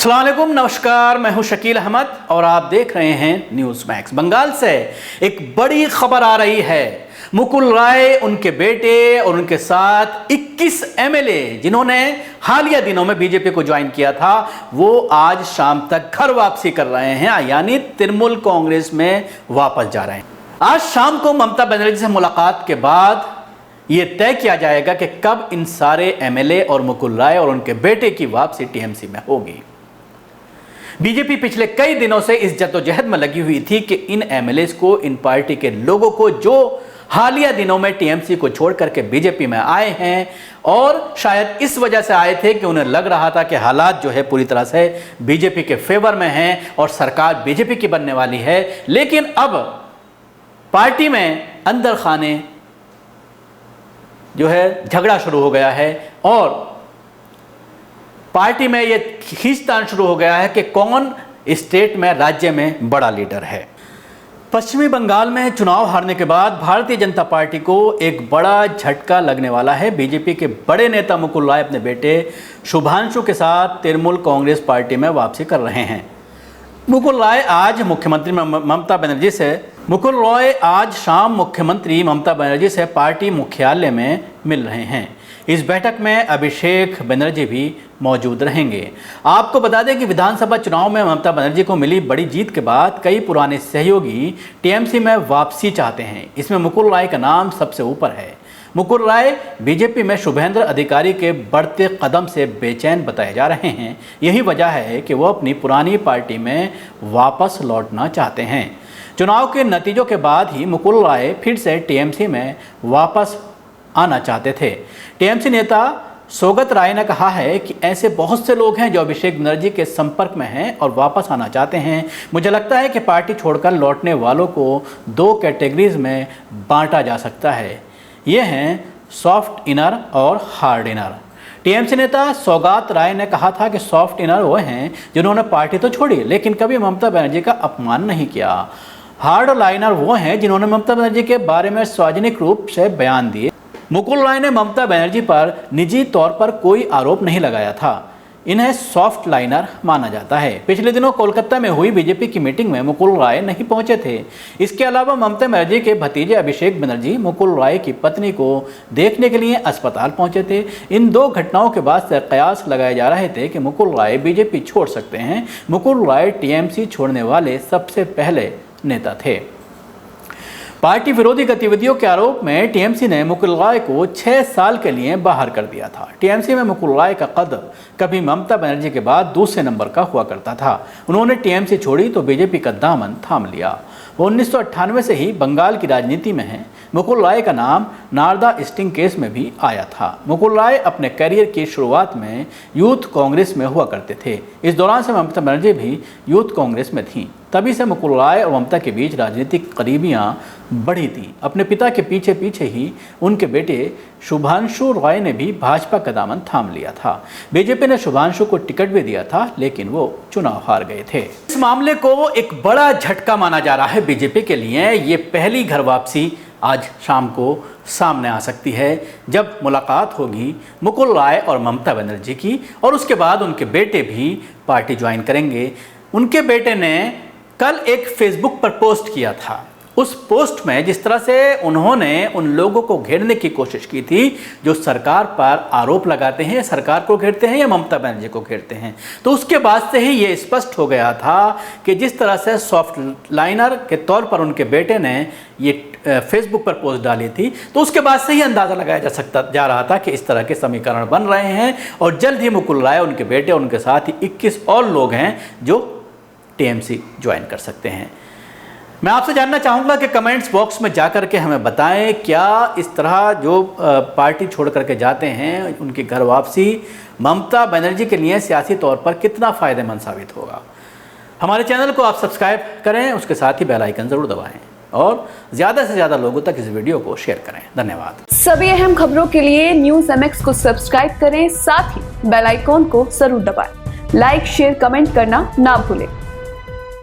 अस्सलाम वालेकुम, नमस्कार। मैं हूं शकील अहमद और आप देख रहे हैं न्यूज़ मैक्स। बंगाल से एक बड़ी खबर आ रही है। मुकुल राय, उनके बेटे और उनके साथ 21 एमएलए जिन्होंने हालिया दिनों में बीजेपी को ज्वाइन किया था, वो आज शाम तक घर वापसी कर रहे हैं, यानी तृणमूल कांग्रेस में वापस जा रहे हैं। आज शाम को ममता बनर्जी से मुलाकात के बाद यह तय किया जाएगा कि कब इन सारे एमएलए और मुकुल राय और उनके बेटे की वापसी टीएमसी में होगी। बीजेपी पिछले कई दिनों से इस जद्दोजहद में लगी हुई थी कि इन एमएलए को, इन पार्टी के लोगों को जो हालिया दिनों में टीएमसी को छोड़ करके बीजेपी में आए हैं और शायद इस वजह से आए थे कि उन्हें लग रहा था कि हालात जो है पूरी तरह से बीजेपी के फेवर में हैं और सरकार बीजेपी की बनने वाली है। लेकिन अब पार्टी में अंदर खाने जो है झगड़ा शुरू हो गया है और पार्टी में यह खींचतान शुरू हो गया है कि कौन स्टेट में, राज्य में बड़ा लीडर है। पश्चिमी बंगाल में चुनाव हारने के बाद भारतीय जनता पार्टी को एक बड़ा झटका लगने वाला है। बीजेपी के बड़े नेता मुकुल राय अपने बेटे शुभांशु के साथ तृणमूल कांग्रेस पार्टी में वापसी कर रहे हैं। मुकुल राय आज शाम मुख्यमंत्री ममता बनर्जी से पार्टी मुख्यालय में मिल रहे हैं। इस बैठक में अभिषेक बनर्जी भी मौजूद रहेंगे। आपको बता दें कि विधानसभा चुनाव में ममता बनर्जी को मिली बड़ी जीत के बाद कई पुराने सहयोगी टीएमसी में वापसी चाहते हैं। इसमें मुकुल राय का नाम सबसे ऊपर है। मुकुल राय बीजेपी में शुभेंद्र अधिकारी के बढ़ते कदम से बेचैन बताए जा रहे हैं। यही वजह है कि वो अपनी पुरानी पार्टी में वापस लौटना चाहते हैं। चुनाव के नतीजों के बाद ही मुकुल राय फिर से टीएमसी में वापस आना चाहते थे। टीएमसी नेता सौगत राय ने कहा है कि ऐसे बहुत से लोग हैं जो अभिषेक बनर्जी के संपर्क में हैं और वापस आना चाहते हैं। मुझे लगता है कि पार्टी छोड़कर लौटने वालों को दो कैटेगरीज में बांटा जा सकता है। ये हैं सॉफ्ट इनर और हार्ड इनर। टीएमसी नेता सौगत राय ने कहा था कि सॉफ्ट इनर वो हैं जिन्होंने पार्टी तो छोड़ी लेकिन कभी ममता बनर्जी का अपमान नहीं किया। हार्ड लाइनर वो हैं जिन्होंने ममता बनर्जी के बारे में सार्वजनिक रूप से बयान दिए। मुकुल राय ने ममता बनर्जी पर निजी तौर पर कोई आरोप नहीं लगाया था। इन्हें सॉफ्ट लाइनर माना जाता है। पिछले दिनों कोलकाता में हुई बीजेपी की मीटिंग में मुकुल राय नहीं पहुंचे थे। इसके अलावा ममता बनर्जी के भतीजे अभिषेक बनर्जी मुकुल राय की पत्नी को देखने के लिए अस्पताल पहुंचे थे। इन दो घटनाओं के बाद से कयास लगाए जा रहे थे कि मुकुल राय बीजेपी छोड़ सकते हैं। मुकुल राय टीएमसी छोड़ने वाले सबसे पहले नेता थे। पार्टी विरोधी गतिविधियों के आरोप में टीएमसी ने मुकुल राय को 6 साल के लिए बाहर कर दिया था। टीएमसी में मुकुल राय का कद कभी ममता बनर्जी के बाद दूसरे नंबर का हुआ करता था। उन्होंने टीएमसी छोड़ी तो बीजेपी का दामन थाम लिया। वो 1998 से ही बंगाल की राजनीति में हैं। मुकुल राय का नाम नारदा स्टिंग केस में भी आया था। मुकुल राय अपने करियर की शुरुआत में यूथ कांग्रेस में हुआ करते थे। इस दौरान से ममता बनर्जी भी यूथ कांग्रेस में थीं। तभी से मुकुल राय और ममता के बीच राजनीतिक करीबियां बढ़ी थीं। अपने पिता के पीछे पीछे ही उनके बेटे शुभांशु राय ने भी भाजपा का दामन थाम लिया था। बीजेपी ने शुभांशु को टिकट भी दिया था लेकिन वो चुनाव हार गए थे। इस मामले को एक बड़ा झटका माना जा रहा है बीजेपी के लिए। ये पहली घर वापसी आज शाम को सामने आ सकती है जब मुलाकात होगी मुकुल राय और ममता बनर्जी की और उसके बाद उनके बेटे भी पार्टी ज्वाइन करेंगे। उनके बेटे ने कल एक फेसबुक पर पोस्ट किया था। उस पोस्ट में जिस तरह से उन्होंने उन लोगों को घेरने की कोशिश की थी जो सरकार पर आरोप लगाते हैं, सरकार को घेरते हैं या ममता बनर्जी को घेरते हैं, तो उसके बाद से ही ये स्पष्ट हो गया था कि जिस तरह से सॉफ्ट लाइनर के तौर पर उनके बेटे ने ये फेसबुक पर पोस्ट डाली थी, तो उसके बाद से ही अंदाज़ा लगाया जा रहा था कि इस तरह के समीकरण बन रहे हैं और जल्द ही मुकुल राय, उनके बेटे और उनके साथ ही 21 और लोग हैं जो टीएमसी ज्वाइन कर सकते हैं। मैं आपसे जानना चाहूँगा कि कमेंट्स बॉक्स में जाकर के हमें बताएं क्या इस तरह जो पार्टी छोड़ करके जाते हैं उनकी घर वापसी ममता बनर्जी के लिए सियासी तौर पर कितना फ़ायदेमंद साबित होगा। हमारे चैनल को आप सब्सक्राइब करें, उसके साथ ही बेल आइकन ज़रूर दबाएं और ज़्यादा से ज़्यादा लोगों तक इस वीडियो को शेयर करें। धन्यवाद। सभी अहम खबरों के लिए न्यूज़ MX को सब्सक्राइब करें, साथ ही बेल आइकॉन को जरूर दबाएं। लाइक, शेयर, कमेंट करना ना भूलें।